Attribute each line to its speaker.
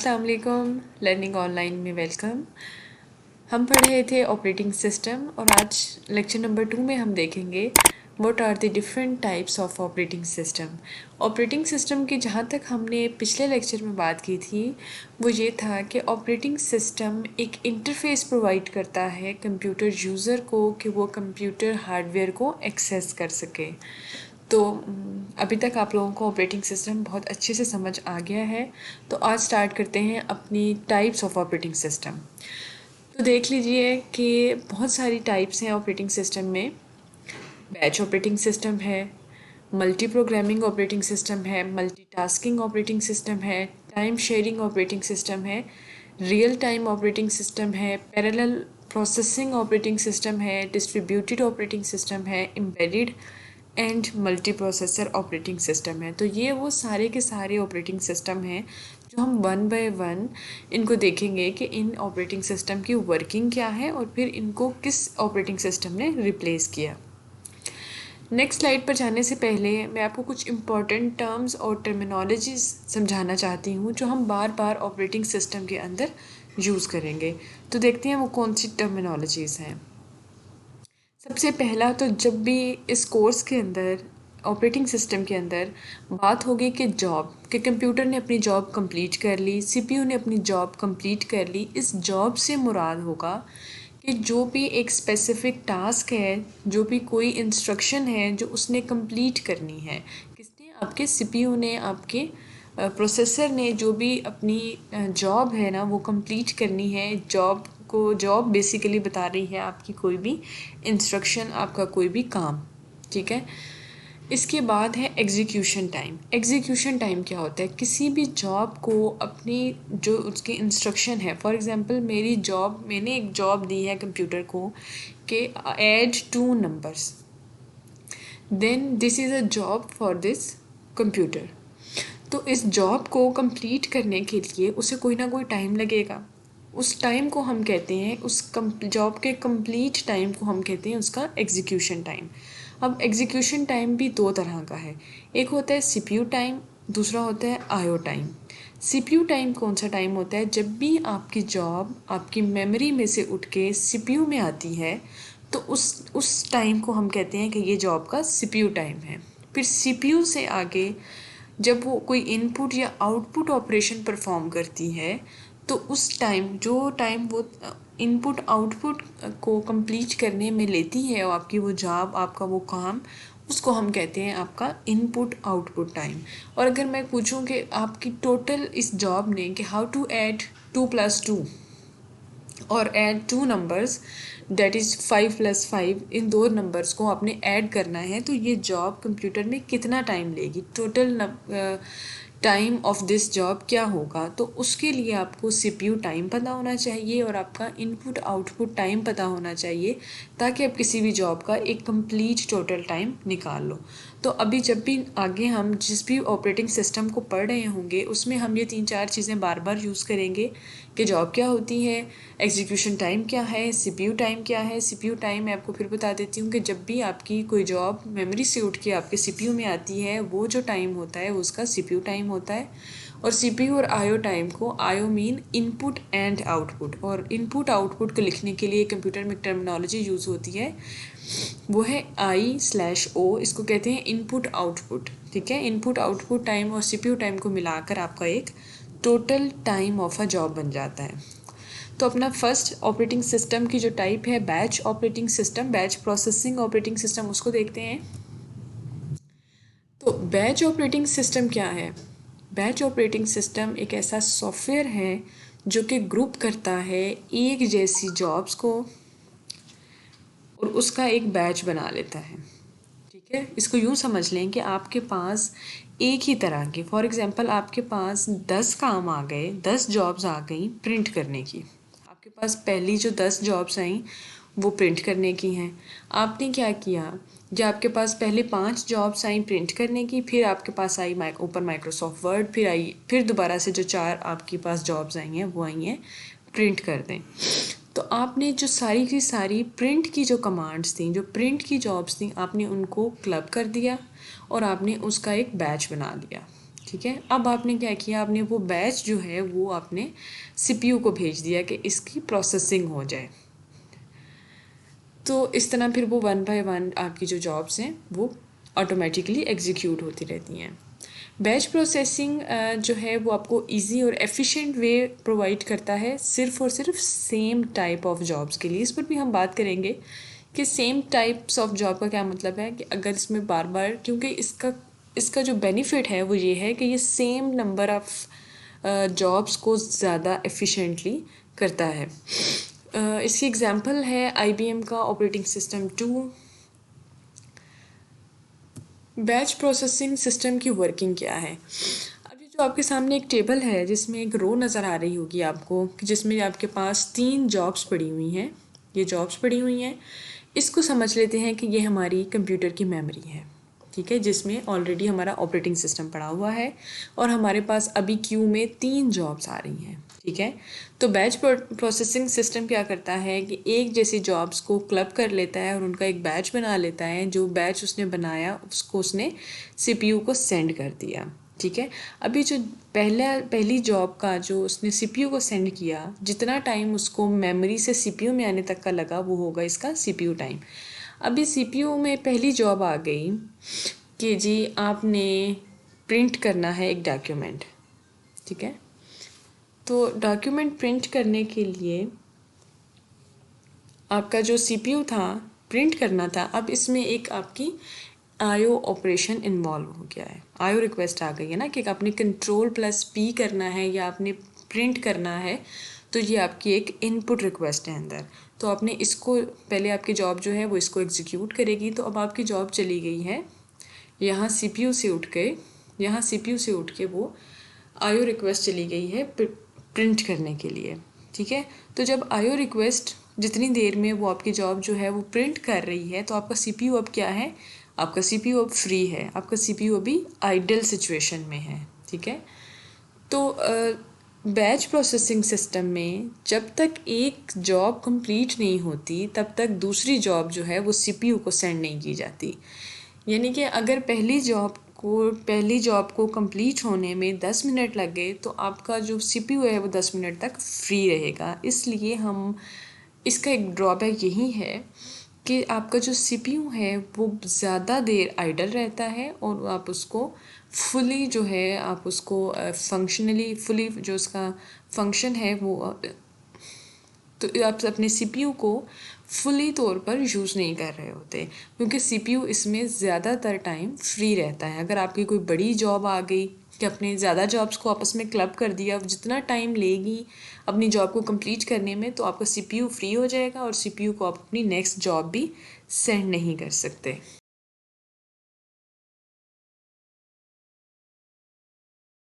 Speaker 1: अस्सलाम वालेकुम। Learning online में वेलकम। हम पढ़ रहे थे ऑपरेटिंग सिस्टम और आज लेक्चर नंबर 2 में हम देखेंगे what are the different types of operating system. Operating system की जहाँ तक हमने पिछले लेक्चर में बात की थी वो ये था कि ऑपरेटिंग सिस्टम एक इंटरफेस प्रोवाइड करता है कंप्यूटर यूज़र को कि वो कंप्यूटर हार्डवेयर को एक्सेस कर सके। तो अभी तक आप लोगों को ऑपरेटिंग सिस्टम बहुत अच्छे से समझ आ गया है। तो आज स्टार्ट करते हैं अपनी टाइप्स ऑफ ऑपरेटिंग सिस्टम। तो देख लीजिए कि बहुत सारी टाइप्स हैं ऑपरेटिंग सिस्टम में। बैच ऑपरेटिंग सिस्टम है, मल्टी प्रोग्रामिंग ऑपरेटिंग सिस्टम है, मल्टीटास्किंग ऑपरेटिंग सिस्टम है, टाइम शेयरिंग ऑपरेटिंग सिस्टम है, रियल टाइम ऑपरेटिंग सिस्टम है, पैरेलल प्रोसेसिंग ऑपरेटिंग सिस्टम है, डिस्ट्रीब्यूटेड ऑपरेटिंग सिस्टम है, embedded and multi processor operating system है। तो ये वो सारे के सारे ऑपरेटिंग सिस्टम हैं जो हम वन बाय वन इनको देखेंगे कि इन ऑपरेटिंग सिस्टम की वर्किंग क्या है और फिर इनको किस ऑपरेटिंग सिस्टम ने रिप्लेस किया। नेक्स्ट स्लाइड पर जाने से पहले मैं आपको कुछ इम्पॉर्टेंट टर्म्स और टर्मिनोलॉजीज समझाना चाहती हूँ जो हम बार बार ऑपरेटिंग सिस्टम के अंदर यूज़ करेंगे। तो देखते हैं वो कौन सी टर्मिनोलॉजीज़ हैं। सबसे पहला तो जब भी इस कोर्स के अंदर ऑपरेटिंग सिस्टम के अंदर बात होगी कि जॉब कि कंप्यूटर ने अपनी जॉब कंप्लीट कर ली, सीपीयू ने अपनी जॉब कंप्लीट कर ली, इस जॉब से मुराद होगा कि जो भी एक स्पेसिफिक टास्क है, जो भी कोई इंस्ट्रक्शन है जो उसने कंप्लीट करनी है, किसने, आपके सीपीयू ने, आपके प्रोसेसर ने जो भी अपनी जॉब है ना वो कंप्लीट करनी है। जॉब बेसिकली बता रही है आपकी कोई भी इंस्ट्रक्शन, आपका कोई भी काम, ठीक है। इसके बाद है एग्जीक्यूशन टाइम। एग्जीक्यूशन टाइम क्या होता है? किसी भी जॉब को अपनी जो उसकी इंस्ट्रक्शन है, फॉर एग्जांपल मैंने एक जॉब दी है कंप्यूटर को कि add 2 numbers, then this is a job for this computer. तो इस जॉब को कंप्लीट करने के लिए उसे कोई ना कोई टाइम लगेगा। उस टाइम को हम कहते हैं, उस जॉब के कंप्लीट टाइम को हम कहते हैं उसका एग्जीक्यूशन टाइम। अब एग्जीक्यूशन टाइम भी 2 तरह का है। एक होता है सीपीयू टाइम, दूसरा होता है आईओ टाइम। सीपीयू टाइम कौन सा टाइम होता है? जब भी आपकी जॉब आपकी मेमोरी में से उठ के सीपीयू में आती है तो उस टाइम को हम कहते हैं कि ये जॉब का सीपीयू टाइम है। फिर सीपीयू से आगे जब वो कोई इनपुट या आउटपुट ऑपरेशन परफॉर्म करती है तो उस टाइम, जो टाइम वो इनपुट आउटपुट को कंप्लीट करने में लेती है और आपकी वो जॉब, आपका वो काम, उसको हम कहते हैं आपका इनपुट आउटपुट टाइम। और अगर मैं पूछूं कि आपकी टोटल इस जॉब ने कि हाउ टू ऐड 2+2 और add 2 numbers that is 5+5, in 2 numbers को आपने ऐड करना है तो ये जॉब कंप्यूटर में कितना टाइम लेगी, total time of this job क्या होगा। तो उसके लिए आपको सीपीयू टाइम पता होना चाहिए और आपका इनपुट आउटपुट टाइम पता होना चाहिए ताकि आप किसी भी जॉब का एक कंप्लीट टोटल टाइम निकाल लो। तो अभी जब भी आगे हम जिस भी ऑपरेटिंग सिस्टम को पढ़ रहे होंगे उसमें हम ये 3-4 चीज़ें बार बार यूज़ करेंगे कि जॉब क्या होती है, एग्जीक्यूशन टाइम क्या है, सीपीयू टाइम क्या है। सीपीयू टाइम मैं आपको फिर बता देती हूँ कि जब भी आपकी कोई जॉब मेमोरी से उठ के आपके सीपीयू में आती है वो जो टाइम होता है वो उसका सीपीयू टाइम होता है। और सीपीयू और आईओ टाइम को, IO mean input and output, और इनपुट आउटपुट को लिखने के लिए कंप्यूटर में टर्मिनोलॉजी यूज़ होती है, वो है I/O। इसको कहते हैं इनपुट आउटपुट, ठीक है। इनपुट आउटपुट टाइम और सीपीयू टाइम को मिलाकर आपका एक total time of a job बन जाता है। तो अपना फर्स्ट ऑपरेटिंग सिस्टम की जो टाइप है batch operating system, batch processing operating system, उसको देखते हैं। तो बैच ऑपरेटिंग सिस्टम क्या है? बैच ऑपरेटिंग सिस्टम एक ऐसा सॉफ्टवेयर है जो कि ग्रुप करता है एक जैसी जॉब्स को और उसका एक बैच बना लेता है, ठीक है। इसको यूँ समझ लें कि आपके पास एक ही तरह के, फॉर एग्जांपल आपके पास 10 काम आ गए, 10 जॉब्स आ गई प्रिंट करने की। आपके पास पहली जो 10 जॉब्स आई वो प्रिंट करने की हैं। आपने क्या किया, जब आपके पास पहले 5 जॉब्स आई प्रिंट करने की, फिर आपके पास आई ओपन माइक्रोसॉफ्ट वर्ड, फिर दोबारा से जो 4 आपके पास जॉब्स आई हैं वो आई हैं प्रिंट कर दें। तो आपने जो सारी की सारी प्रिंट की जो कमांड्स थी, जो प्रिंट की जॉब्स थी, आपने उनको क्लब कर दिया और आपने उसका एक बैच बना लिया, ठीक है। अब आपने क्या किया, आपने वो बैच जो है वो आपने सीपीयू को भेज दिया कि इसकी प्रोसेसिंग हो जाए। तो इस तरह फिर वो 1 बाय 1 आपकी जो जॉब्स हैं वो ऑटोमेटिकली एग्जीक्यूट होती रहती हैं। बैच प्रोसेसिंग जो है वो आपको इजी और एफिशिएंट वे प्रोवाइड करता है सिर्फ़ और सिर्फ सेम टाइप ऑफ जॉब्स के लिए। इस पर भी हम बात करेंगे कि सेम टाइप्स ऑफ जॉब का क्या मतलब है, कि अगर इसमें बार बार, क्योंकि इसका जो बेनिफिट है वो ये है कि ये सेम नंबर ऑफ़ जॉब्स को ज़्यादा एफिशिएंटली करता है। इसकी एग्जांपल है IBM का operating system 2। Batch processing system की वर्किंग क्या है। अभी जो आपके सामने एक टेबल है जिसमें एक रो नज़र आ रही होगी आपको, कि जिसमें आपके पास 3 जॉब्स पड़ी हुई हैं। ये जॉब्स पड़ी हुई हैं, इसको समझ लेते हैं कि ये हमारी कंप्यूटर की मेमोरी है, ठीक है, जिसमें ऑलरेडी हमारा ऑपरेटिंग सिस्टम पड़ा हुआ है और हमारे पास अभी क्यू में 3 जॉब्स आ रही हैं, ठीक है। तो बैच प्रोसेसिंग सिस्टम क्या करता है कि एक जैसी जॉब्स को क्लब कर लेता है और उनका एक बैच बना लेता है। जो बैच उसने बनाया उसको उसने सीपीयू को सेंड कर दिया, ठीक है। अभी जो पहली जॉब का जो उसने सीपीयू को सेंड किया, जितना टाइम उसको मेमोरी से सीपीयू में आने तक का लगा वो होगा इसका सीपीयू टाइम। अभी सीपीयू में पहली जॉब आ गई कि जी आपने प्रिंट करना है एक डॉक्यूमेंट, ठीक है। तो डॉक्यूमेंट प्रिंट करने के लिए आपका जो सीपीयू था प्रिंट करना था, अब इसमें एक आपकी आईओ ऑपरेशन इन्वॉल्व हो गया है। आईओ रिक्वेस्ट आ गई है ना कि आपने Ctrl+P करना है या आपने प्रिंट करना है, तो ये आपकी एक इनपुट रिक्वेस्ट है अंदर। तो आपने इसको पहले आपकी जॉब जो है वो इसको एग्जीक्यूट करेगी। तो अब आपकी जॉब चली गई है यहाँ सीपीयू से उठ के, यहाँ सीपीयू से उठ के वो आईओ रिक्वेस्ट चली गई है प्रिंट करने के लिए, ठीक है। तो जब आईओ रिक्वेस्ट जितनी देर में वो आपकी जॉब जो है वो प्रिंट कर रही है, तो आपका सीपीयू अब क्या है, आपका सीपीयू अब फ्री है, आपका सीपीयू अभी आइडल सिचुएशन में है, ठीक है। तो बैच प्रोसेसिंग सिस्टम में जब तक एक जॉब कंप्लीट नहीं होती तब तक दूसरी जॉब जो है वो सीपीयू को सेंड नहीं की जाती। यानी कि अगर पहली जॉब को कंप्लीट होने में 10 मिनट लग गए तो आपका जो सीपीयू है वो 10 मिनट तक फ्री रहेगा। इसलिए हम इसका एक ड्रॉबैक यही है कि आपका जो सीपीयू है वो ज़्यादा देर आइडल रहता है और आप उसको फुली जो है आप उसको फंक्शनली फुली जो उसका फंक्शन है वो, तो आप अपने सीपीयू को फुली तौर पर यूज़ नहीं कर रहे होते, क्योंकि सीपीयू इसमें ज़्यादातर टाइम फ्री रहता है। अगर आपकी कोई बड़ी जॉब आ गई कि अपने ज़्यादा जॉब्स को आपस में क्लब कर दिया, जितना टाइम लेगी अपनी जॉब को कंप्लीट करने में, तो आपका सीपीयू फ्री हो जाएगा और सीपीयू को आप अपनी नेक्स्ट जॉब भी सेंड नहीं कर सकते।